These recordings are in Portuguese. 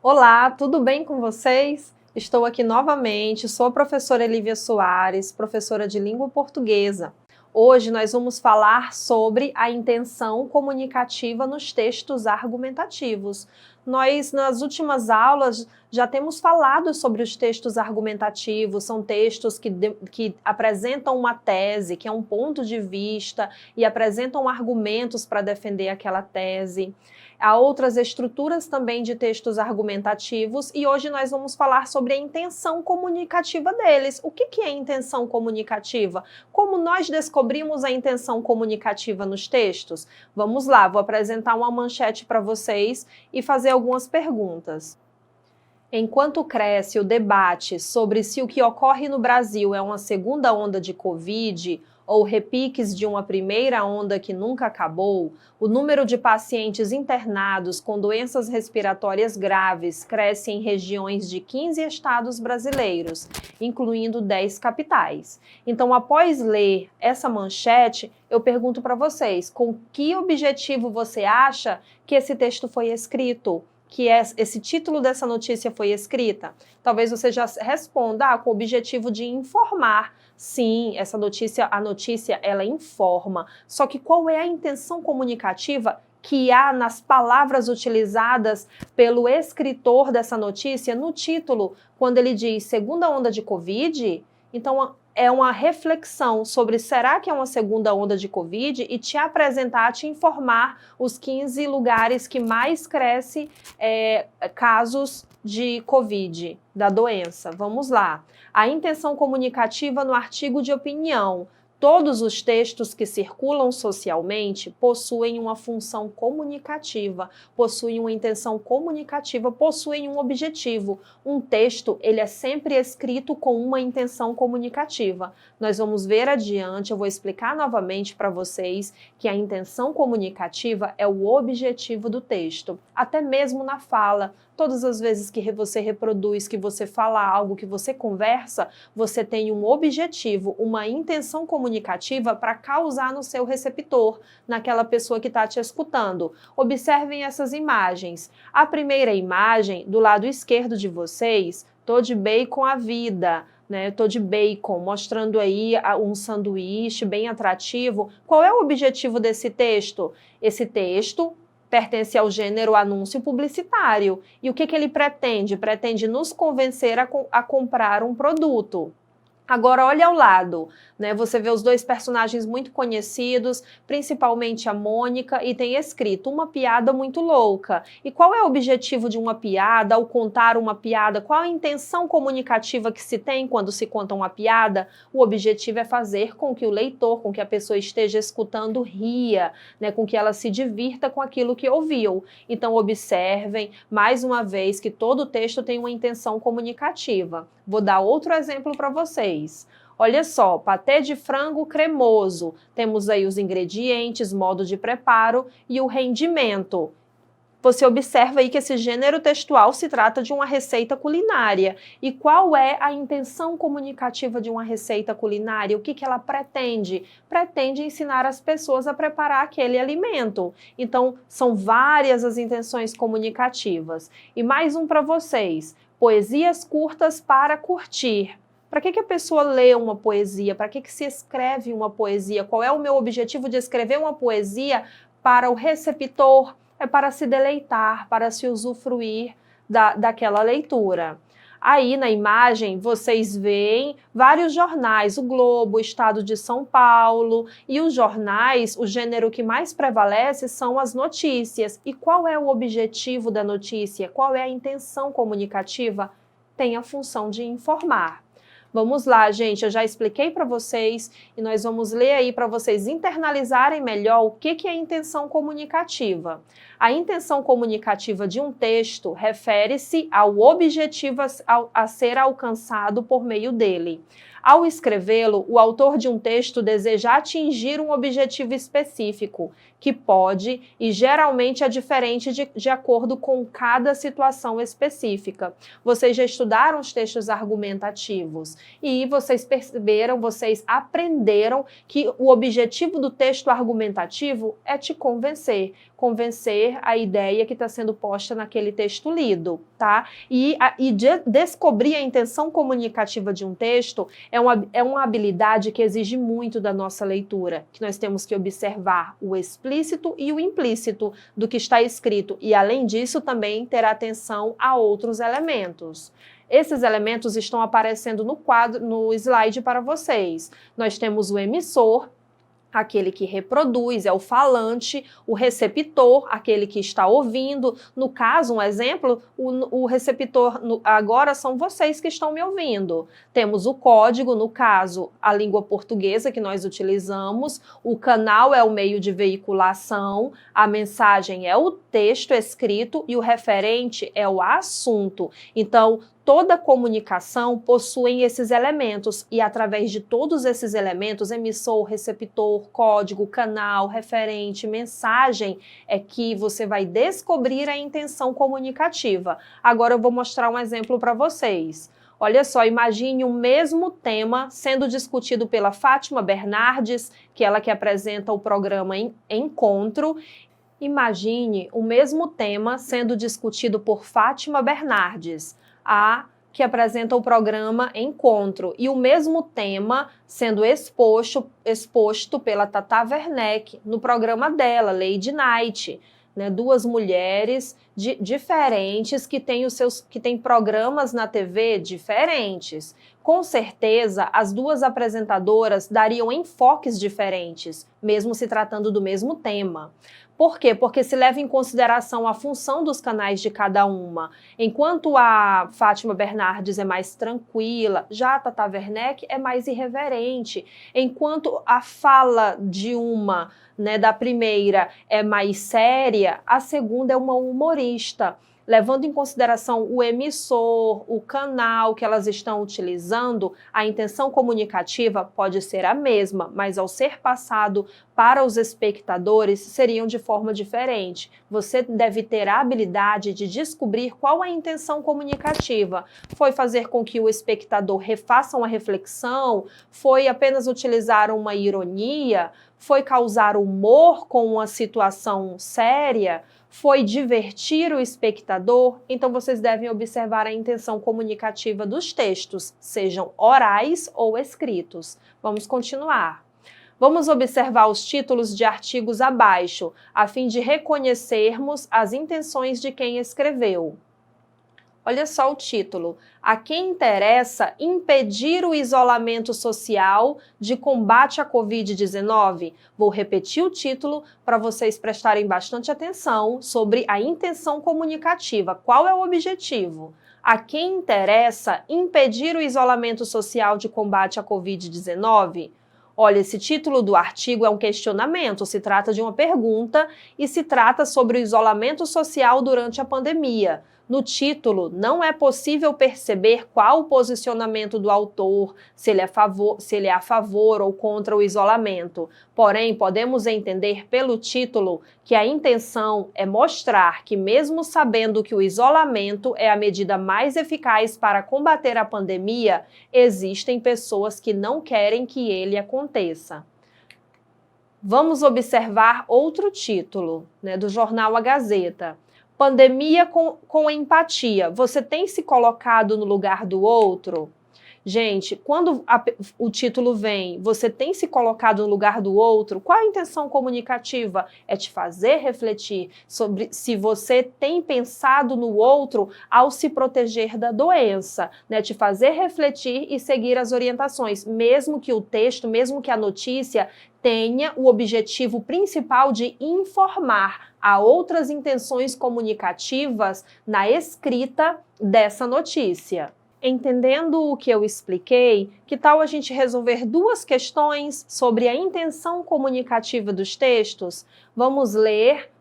Olá, tudo bem com vocês? Estou aqui novamente, sou a professora Elívia Soares, professora de língua portuguesa. Hoje nós vamos falar sobre a intenção comunicativa nos textos argumentativos. Nós, nas últimas aulas, já temos falado sobre os textos argumentativos, são textos que apresentam uma tese, que é um ponto de vista, e apresentam argumentos para defender aquela tese. Há outras estruturas também de textos argumentativos e hoje nós vamos falar sobre a intenção comunicativa deles. O que é intenção comunicativa? Como nós descobrimos a intenção comunicativa nos textos? Vamos lá, vou apresentar uma manchete para vocês e fazer algumas perguntas. Enquanto cresce o debate sobre se o que ocorre no Brasil é uma segunda onda de Covid ou repiques de uma primeira onda que nunca acabou, o número de pacientes internados com doenças respiratórias graves cresce em regiões de 15 estados brasileiros, incluindo 10 capitais. Então, após ler essa manchete, eu pergunto para vocês, com que objetivo você acha que esse texto foi escrito? Que esse título dessa notícia foi escrita? Talvez você já responda com o objetivo de informar. Sim, a notícia ela informa. Só que qual é a intenção comunicativa que há nas palavras utilizadas pelo escritor dessa notícia no título, quando ele diz segunda onda de Covid? Então, é uma reflexão sobre será que é uma segunda onda de Covid e te apresentar, te informar os 15 lugares que mais cresce casos de Covid, da doença. Vamos lá. A intenção comunicativa no artigo de opinião. Todos os textos que circulam socialmente possuem uma função comunicativa, possuem uma intenção comunicativa, possuem um objetivo. Um texto, ele é sempre escrito com uma intenção comunicativa. Nós vamos ver adiante, eu vou explicar novamente para vocês que a intenção comunicativa é o objetivo do texto. Até mesmo na fala, todas as vezes que você reproduz, que você fala algo, que você conversa, você tem um objetivo, uma intenção comunicativa para causar no seu receptor, naquela pessoa que está te escutando. Observem essas imagens. A primeira imagem, do lado esquerdo de vocês, tô de bacon à vida, né? Tô de bacon, mostrando aí um sanduíche bem atrativo. Qual é o objetivo desse texto? Esse texto pertence ao gênero anúncio publicitário. E o que ele pretende? Pretende nos convencer a comprar um produto. Agora, olha ao lado, né? Você vê os dois personagens muito conhecidos, principalmente a Mônica, e tem escrito uma piada muito louca. E qual é o objetivo de uma piada, ao contar uma piada? Qual a intenção comunicativa que se tem quando se conta uma piada? O objetivo é fazer com que o leitor, com que a pessoa esteja escutando, ria, né? Com que ela se divirta com aquilo que ouviu. Então, observem, mais uma vez, que todo texto tem uma intenção comunicativa. Vou dar outro exemplo para vocês. Olha só, patê de frango cremoso. Temos aí os ingredientes, modo de preparo e o rendimento. Você observa aí que esse gênero textual se trata de uma receita culinária. E qual é a intenção comunicativa de uma receita culinária? O que ela pretende? Pretende ensinar as pessoas a preparar aquele alimento. Então, são várias as intenções comunicativas. E mais um para vocês. Poesias curtas para curtir. Para que a pessoa lê uma poesia? Para que se escreve uma poesia? Qual é o meu objetivo de escrever uma poesia para o receptor? É para se deleitar, para se usufruir daquela leitura. Aí na imagem vocês veem vários jornais, o Globo, o Estado de São Paulo, e os jornais, o gênero que mais prevalece são as notícias. E qual é o objetivo da notícia? Qual é a intenção comunicativa? Tem a função de informar. Vamos lá, gente, eu já expliquei para vocês e nós vamos ler aí para vocês internalizarem melhor o que é a intenção comunicativa. A intenção comunicativa de um texto refere-se ao objetivo a ser alcançado por meio dele. Ao escrevê-lo, o autor de um texto deseja atingir um objetivo específico, que pode e geralmente é diferente de acordo com cada situação específica. Vocês já estudaram os textos argumentativos e vocês perceberam, vocês aprenderam que o objetivo do texto argumentativo é te convencer a ideia que está sendo posta naquele texto lido, tá? E descobrir a intenção comunicativa de um texto é uma habilidade que exige muito da nossa leitura, que nós temos que observar o explícito e o implícito do que está escrito e, além disso, também ter atenção a outros elementos. Esses elementos estão aparecendo no quadro, no slide para vocês. Nós temos o emissor, aquele que reproduz, é o falante, o receptor, aquele que está ouvindo. No caso, um exemplo, o receptor agora são vocês que estão me ouvindo. Temos o código, no caso, a língua portuguesa que nós utilizamos, o canal é o meio de veiculação, a mensagem é o texto escrito e o referente é o assunto. Então, toda comunicação possui esses elementos e, através de todos esses elementos, emissor, receptor, código, canal, referente, mensagem, é que você vai descobrir a intenção comunicativa. Agora eu vou mostrar um exemplo para vocês. Olha só, imagine o mesmo tema sendo discutido pela Fátima Bernardes, que ela que apresenta o programa Encontro. Imagine o mesmo tema sendo discutido por Fátima Bernardes, que apresenta o programa Encontro, e o mesmo tema sendo exposto pela Tata Werneck no programa dela, Lady Night, né? Duas mulheres diferentes que têm programas na TV diferentes. Com certeza, as duas apresentadoras dariam enfoques diferentes, mesmo se tratando do mesmo tema. Por quê? Porque se leva em consideração a função dos canais de cada uma. Enquanto a Fátima Bernardes é mais tranquila, já a Tata Werneck é mais irreverente. Enquanto a fala de uma, né, da primeira, é mais séria, a segunda é uma humorista. Levando em consideração o emissor, o canal que elas estão utilizando, a intenção comunicativa pode ser a mesma, mas ao ser passado para os espectadores, seriam de forma diferente. Você deve ter a habilidade de descobrir qual a intenção comunicativa. Foi fazer com que o espectador refaça uma reflexão? Foi apenas utilizar uma ironia? Foi causar humor com uma situação séria? Foi divertir o espectador? Então vocês devem observar a intenção comunicativa dos textos, sejam orais ou escritos. Vamos continuar. Vamos observar os títulos de artigos abaixo, a fim de reconhecermos as intenções de quem escreveu. Olha só o título. A quem interessa impedir o isolamento social de combate à Covid-19? Vou repetir o título para vocês prestarem bastante atenção sobre a intenção comunicativa. Qual é o objetivo? A quem interessa impedir o isolamento social de combate à Covid-19? Olha, esse título do artigo é um questionamento, se trata de uma pergunta e se trata sobre o isolamento social durante a pandemia. No título, não é possível perceber qual o posicionamento do autor, se ele é a favor ou contra o isolamento. Porém, podemos entender pelo título que a intenção é mostrar que, mesmo sabendo que o isolamento é a medida mais eficaz para combater a pandemia, existem pessoas que não querem que ele aconteça. Vamos observar outro título, né, do jornal A Gazeta. Pandemia com empatia. Você tem se colocado no lugar do outro? Gente, quando o título vem, você tem se colocado no lugar do outro, qual a intenção comunicativa? É te fazer refletir sobre se você tem pensado no outro ao se proteger da doença, né? Te fazer refletir e seguir as orientações, mesmo que o texto, mesmo que a notícia tenha o objetivo principal de informar a outras intenções comunicativas na escrita dessa notícia. Entendendo o que eu expliquei, que tal a gente resolver duas questões sobre a intenção comunicativa dos textos? Vamos ler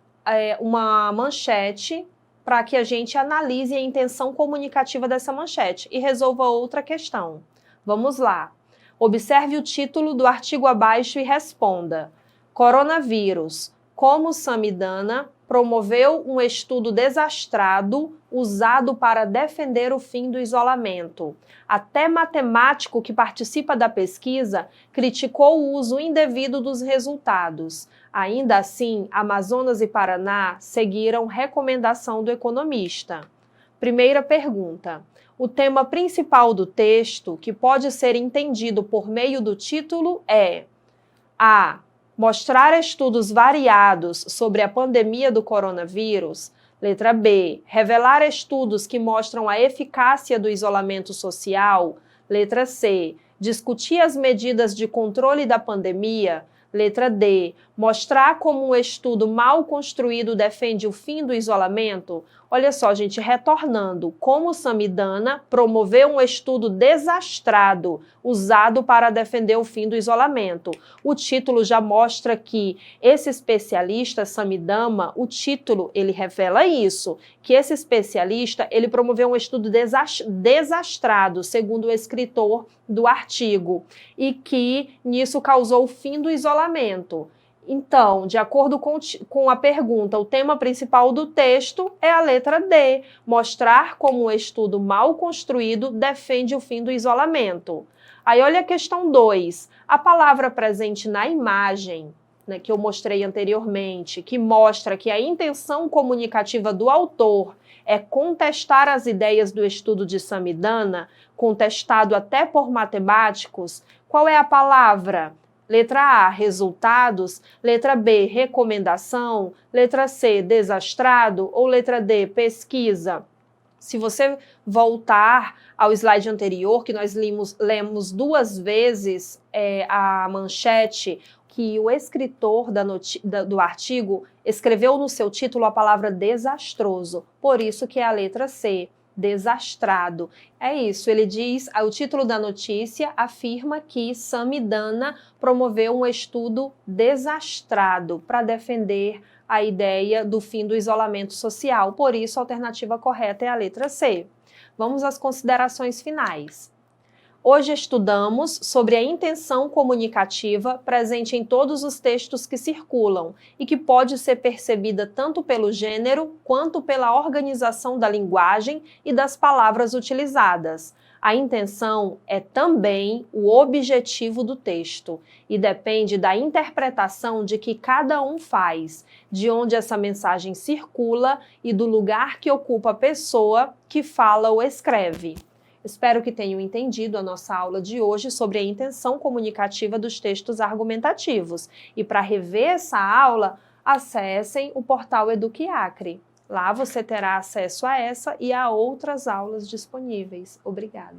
uma manchete para que a gente analise a intenção comunicativa dessa manchete e resolva outra questão. Vamos lá. Observe o título do artigo abaixo e responda: Coronavírus, como Samidana promoveu um estudo desastrado usado para defender o fim do isolamento. Até matemático que participa da pesquisa criticou o uso indevido dos resultados. Ainda assim, Amazonas e Paraná seguiram recomendação do economista. Primeira pergunta. O tema principal do texto, que pode ser entendido por meio do título, é A. Mostrar estudos variados sobre a pandemia do coronavírus. Letra B. Revelar estudos que mostram a eficácia do isolamento social. Letra C. Discutir as medidas de controle da pandemia. Letra D. Mostrar como um estudo mal construído defende o fim do isolamento. Olha só, gente, retornando, como Samidana promoveu um estudo desastrado usado para defender o fim do isolamento. O título já mostra que esse especialista, Samidana, o título, ele revela isso, que esse especialista, ele promoveu um estudo desastrado, segundo o escritor do artigo, e que nisso causou o fim do isolamento. Então, de acordo com a pergunta, o tema principal do texto é a letra D, mostrar como um estudo mal construído defende o fim do isolamento. Aí olha a questão 2, a palavra presente na imagem, né, que eu mostrei anteriormente, que mostra que a intenção comunicativa do autor é contestar as ideias do estudo de Samidana, contestado até por matemáticos. Qual é a palavra? Letra A, resultados. Letra B, recomendação. Letra C, desastrado. Ou letra D, pesquisa. Se você voltar ao slide anterior, que nós lemos 2 vezes a manchete, que o escritor do artigo escreveu no seu título a palavra desastroso. Por isso que é a letra C. Desastrado. É isso, ele diz, o título da notícia afirma que Samidana promoveu um estudo desastrado para defender a ideia do fim do isolamento social. Por isso, a alternativa correta é a letra C. Vamos às considerações finais. Hoje estudamos sobre a intenção comunicativa presente em todos os textos que circulam e que pode ser percebida tanto pelo gênero quanto pela organização da linguagem e das palavras utilizadas. A intenção é também o objetivo do texto e depende da interpretação de que cada um faz, de onde essa mensagem circula e do lugar que ocupa a pessoa que fala ou escreve. Espero que tenham entendido a nossa aula de hoje sobre a intenção comunicativa dos textos argumentativos. E para rever essa aula, acessem o portal Eduquiacre. Lá você terá acesso a essa e a outras aulas disponíveis. Obrigada.